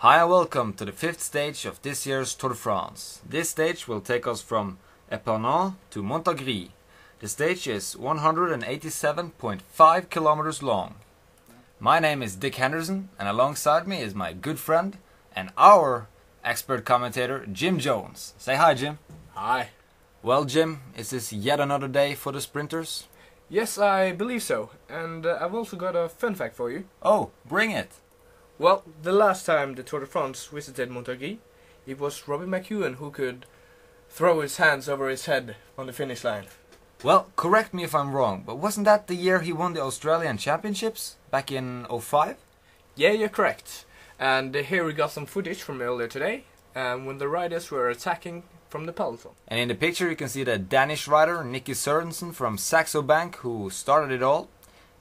Hi and welcome to the fifth stage of this year's Tour de France. This stage will take us from Epernay to Montargis. The stage is 187.5 kilometers long. My name is Dick Henderson, and alongside me is my good friend and our expert commentator Jim Jones. Say hi, Jim. Hi. Well, Jim, is this yet another day for the sprinters? Yes, I believe so. And I've also got a fun fact for you. Oh, bring it. Well, the last time the Tour de France visited Montargis, it was Robbie McEwen who could throw his hands over his head on the finish line. Well, correct me if I'm wrong, but wasn't that the year he won the Australian Championships back in 05? Yeah, you're correct. And here we got some footage from earlier today, when the riders were attacking from the peloton. And in the picture you can see the Danish rider Nicky Sørensen from Saxo Bank, who started it all.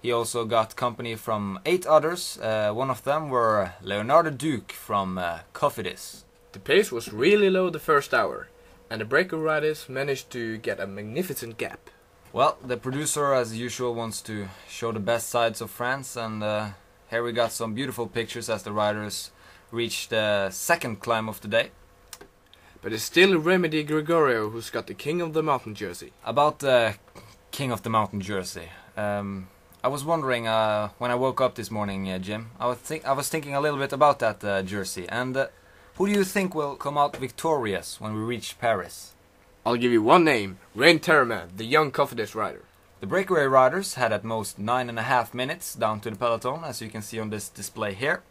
He also got company from 8 others. One of them were Leonardo Duque from Cofidis. The pace was really low the first hour, and the breaker riders managed to get a magnificent gap. Well, the producer as usual wants to show the best sides of France, and here we got some beautiful pictures as the riders reached the second climb of the day. But it's still Remy Di Gregorio who's got the King of the Mountain jersey. About the King of the Mountain jersey. I was wondering when I woke up this morning, Jim. I was thinking a little bit about that jersey. And who do you think will come out victorious when we reach Paris? I'll give you one name: Rein Terreman, the young Cofidis rider. The breakaway riders had at most 9.5 minutes down to the peloton, as you can see on this display here.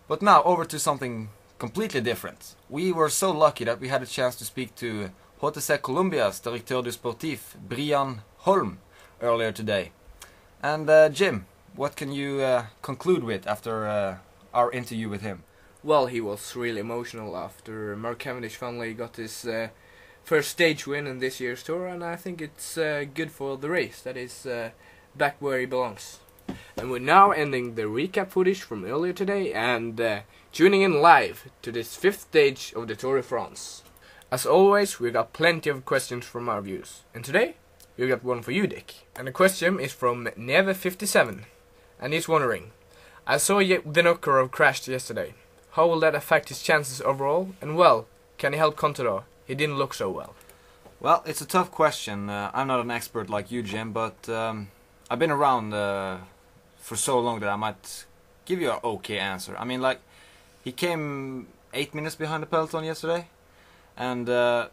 But now over to something completely different. We were so lucky that we had a chance to speak to HTC Columbia's Directeur du Sportif, Brian Holm, earlier today. And Jim, what can you conclude with after our interview with him? Well, he was really emotional after Mark Cavendish finally got his first stage win in this year's tour, and I think it's good for the race that is back where he belongs. And we're now ending the recap footage from earlier today and tuning in live to this fifth stage of the Tour de France. As always, we got plenty of questions from our viewers, and today we got one for you, Dick. And the question is from Neve57, and he's wondering: I saw Vinokurov crashed yesterday. How will that affect his chances overall? And well, can he help Contador? He didn't look so well. Well, it's a tough question. I'm not an expert like you, Jim, but I've been around for so long that I might give you an okay answer. I mean, like, he came 8 minutes behind the peloton yesterday, and I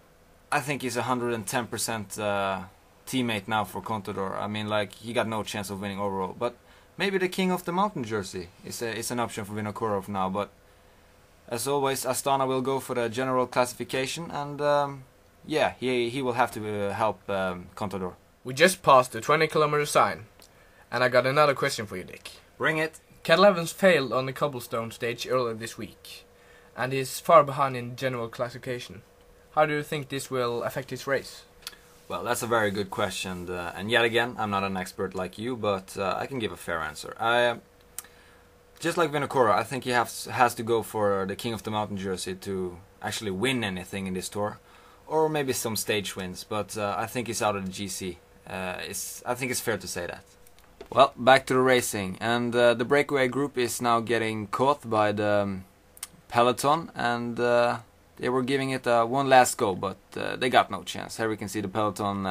think he's 110% teammate now for Contador. I mean, like, he got no chance of winning overall. But maybe the King of the Mountain jersey is an option for Vinokurov now. But as always, Astana will go for the general classification, and yeah, he will have to help Contador. We just passed the 20-kilometer sign, and I got another question for you, Dick. Bring it. Cadel Evans failed on the cobblestone stage earlier this week, and is far behind in general classification. How do you think this will affect his race? Well, that's a very good question, and yet again, I'm not an expert like you, but I can give a fair answer. Just like Vinokurov, I think he has to go for the King of the Mountain jersey to actually win anything in this tour, or maybe some stage wins, but I think he's out of the GC. I think it's fair to say that. Well, back to the racing, and the breakaway group is now getting caught by the peloton, and they were giving it one last go, but they got no chance. Here we can see the peloton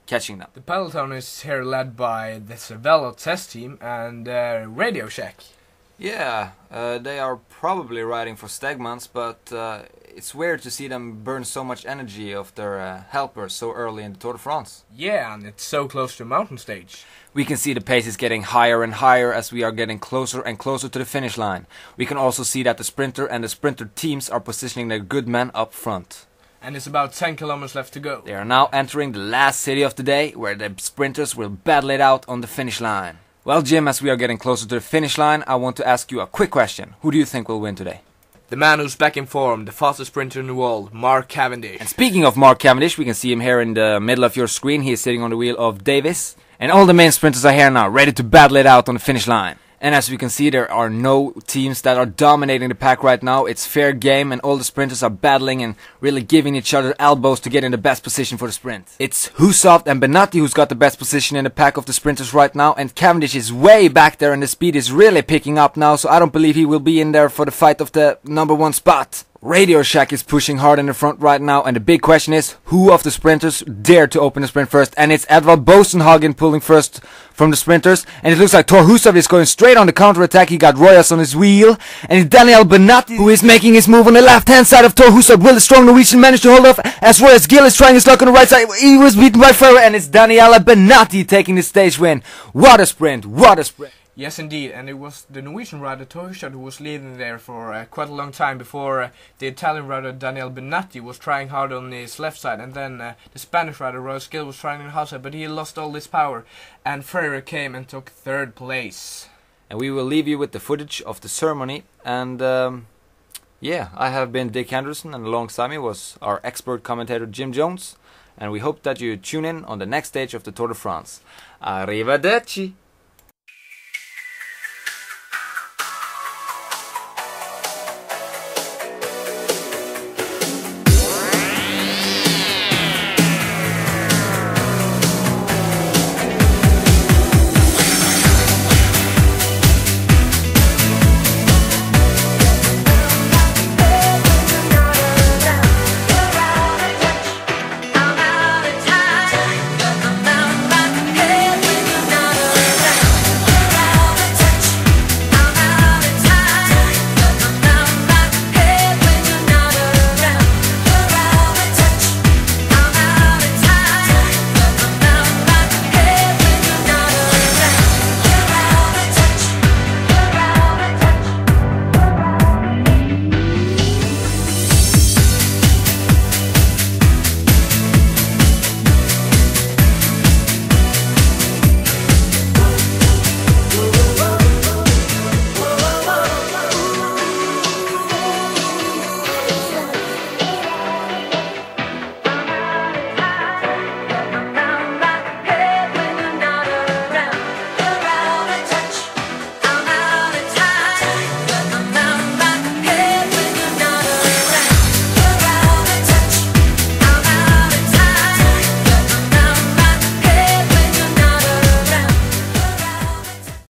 catching them. The peloton is here led by the Cervelo test team and Radio Shack. Yeah, they are probably riding for Stegmans, but it's weird to see them burn so much energy of their helpers so early in the Tour de France. Yeah, and it's so close to mountain stage. We can see the pace is getting higher and higher as we are getting closer and closer to the finish line. We can also see that the sprinter and the sprinter teams are positioning their good men up front. And it's about 10 kilometers left to go. They are now entering the last city of the day, where the sprinters will battle it out on the finish line. Well, Jim, as we are getting closer to the finish line, I want to ask you a quick question. Who do you think will win today? The man who's back in form, the fastest sprinter in the world, Mark Cavendish. And speaking of Mark Cavendish, we can see him here in the middle of your screen. He is sitting on the wheel of Davis. And all the main sprinters are here now, ready to battle it out on the finish line. And as we can see, there are no teams that are dominating the pack right now. It's fair game and all the sprinters are battling and really giving each other elbows to get in the best position for the sprint. It's Hushovd and Benatti who's got the best position in the pack of the sprinters right now, and Cavendish is way back there and the speed is really picking up now, so I don't believe he will be in there for the fight of the #1 spot. Radio Shack is pushing hard in the front right now, and the big question is, who of the sprinters dare to open the sprint first? And it's Edvald Bosenhagen pulling first from the sprinters, and it looks like Thor Hushovd is going straight on the counter-attack. He got Royas on his wheel, and it's Daniel Benatti who is making his move on the left-hand side of Thor Hushovd. Will the strong Norwegian manage to hold off as Royas Gill is trying his luck on the right side? He was beaten by Ferrer, and it's Daniela Benatti taking the stage win. What a sprint, what a sprint. Yes, indeed, and it was the Norwegian rider Thor Hushovd who was leading there for quite a long time before the Italian rider Daniel Benatti was trying hard on his left side, and then the Spanish rider Royas Gill was trying on the hard side, but he lost all this power, and Ferrer came and took 3rd place. And we will leave you with the footage of the ceremony, and yeah, I have been Dick Henderson, and alongside me was our expert commentator Jim Jones, and we hope that you tune in on the next stage of the Tour de France. Arrivederci!